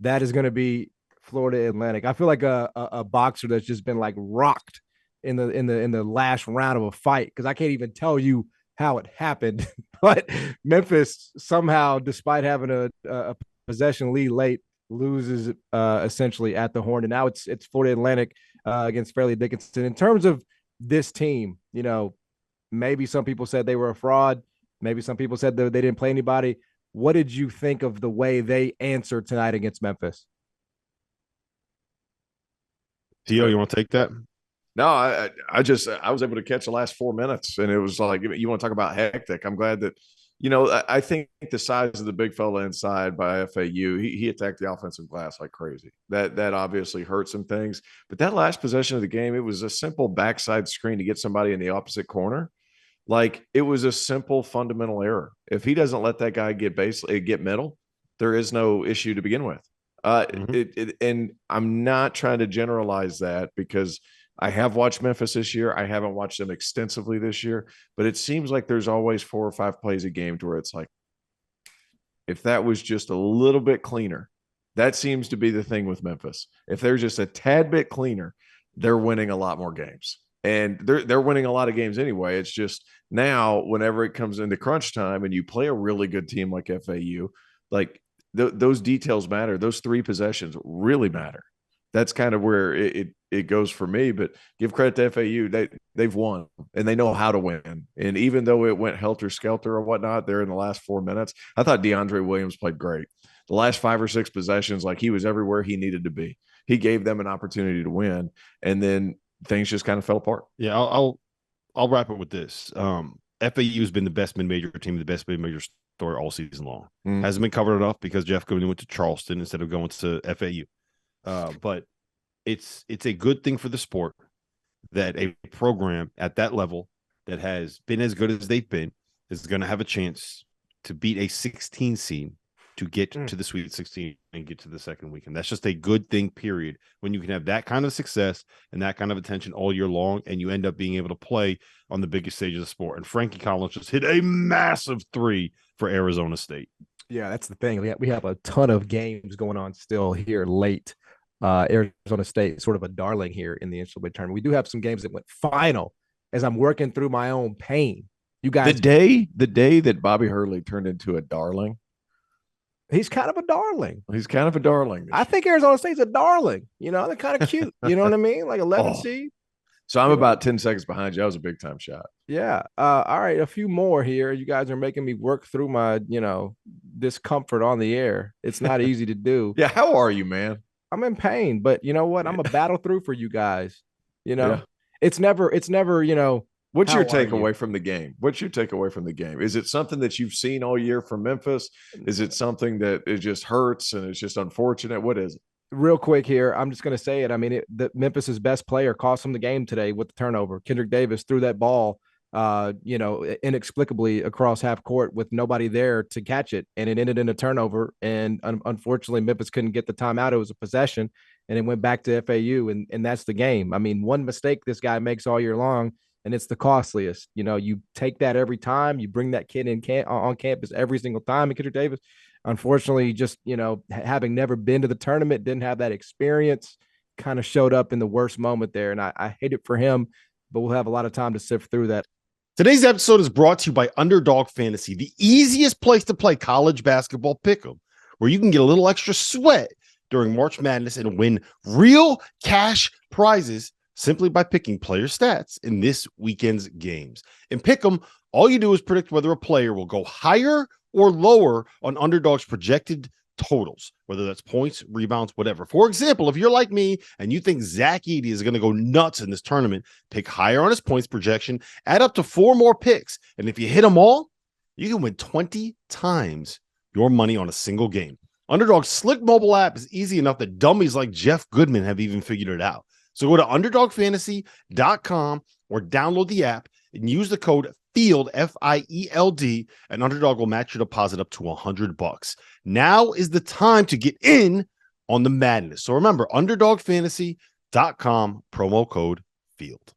that is going to be Florida Atlantic. I feel like a boxer that's just been like rocked in the last round of a fight, because I can't even tell you how it happened. But Memphis somehow, despite having a possession lead late, loses essentially at the horn, and now it's Florida Atlantic against Fairleigh Dickinson. In terms of this team, maybe some people said they were a fraud. Maybe some people said they didn't play anybody. What did you think of the way they answered tonight against Memphis? Tio, you want to take that? No, I was able to catch the last 4 minutes, and it was like, you want to talk about hectic. I'm glad that, I think the size of the big fella inside by FAU, he attacked the offensive glass like crazy. That obviously hurt some things, but that last possession of the game, it was a simple backside screen to get somebody in the opposite corner. Like, it was a simple fundamental error. If he doesn't let that guy get middle, there is no issue to begin with. And I'm not trying to generalize that, because I have watched Memphis this year. I haven't watched them extensively this year, but it seems like there's always 4 or 5 plays a game to where it's like, if that was just a little bit cleaner, that seems to be the thing with Memphis. If they're just a tad bit cleaner, they're winning a lot more games. And they're winning a lot of games anyway. It's just now, whenever it comes into crunch time and you play a really good team like FAU, like those details matter. Those 3 possessions really matter. That's kind of where it goes for me. But give credit to FAU. They've won, and they know how to win. And even though it went helter-skelter or whatnot there in the last 4 minutes, I thought DeAndre Williams played great. The last 5 or 6 possessions, like, he was everywhere he needed to be. He gave them an opportunity to win, and then things just kind of fell apart. Yeah, I'll wrap it with this. FAU has been the best mid-major team, the best mid-major story all season long. Hasn't been covered enough because Jeff Goodman went to Charleston instead of going to FAU. But it's a good thing for the sport that a program at that level that has been as good as they've been is going to have a chance to beat a 16 seed to get to the Sweet 16 and get to the second weekend. That's just a good thing, period, when you can have that kind of success and that kind of attention all year long, and you end up being able to play on the biggest stage of the sport. And Frankie Collins just hit a massive 3 for Arizona State. Yeah, that's the thing. We have a ton of games going on still here late. Arizona State, sort of a darling here in the NCAA tournament. We do have some games that went final as I'm working through my own pain. You guys, the day that Bobby Hurley turned into a darling, he's kind of a darling. He's kind of a darling. I think Arizona State's a darling. They're kind of cute. You know what I mean? Like 11 seed. So I'm about 10 seconds behind you. That was a big time shot. Yeah. All right. A few more here. You guys are making me work through my, discomfort on the air. It's not easy to do. Yeah. How are you, man? I'm in pain, but you know what? I'm a battle through for you guys. Yeah. It's never, what's your takeaway from the game? What's your takeaway from the game? Is it something that you've seen all year from Memphis? Is it something that it just hurts and it's just unfortunate? What is it? Real quick here, I'm just going to say it. I mean, Memphis's best player cost him the game today with the turnover. Kendrick Davis threw that ball, inexplicably across half court with nobody there to catch it, and it ended in a turnover. And unfortunately, Memphis couldn't get the timeout. It was a possession, and it went back to FAU, and that's the game. I mean, one mistake this guy makes all year long, and it's the costliest. You take that every time. You bring that kid on campus every single time. And Kendrick Davis, unfortunately, just having never been to the tournament, didn't have that experience, kind of showed up in the worst moment there, and I hate it for him, but we'll have a lot of time to sift through that. Today's episode is brought to you by Underdog Fantasy, the easiest place to play college basketball pick'em, where you can get a little extra sweat during March Madness and win real cash prizes simply by picking player stats in this weekend's games. In pick'em, all you do is predict whether a player will go higher or lower on Underdog's projected totals, whether that's points, rebounds, whatever. For example, if you're like me and you think Zach Edey is going to go nuts in this tournament, pick higher on his points projection, add up to 4 more picks, and if you hit them all, you can win 20 times your money on a single game. Underdog's slick mobile app is easy enough that dummies like Jeff Goodman have even figured it out. So go to underdogfantasy.com or download the app and use the code FIELD, FIELD, and Underdog will match your deposit up to $100. Now is the time to get in on the madness. So remember, underdogfantasy.com, promo code FIELD.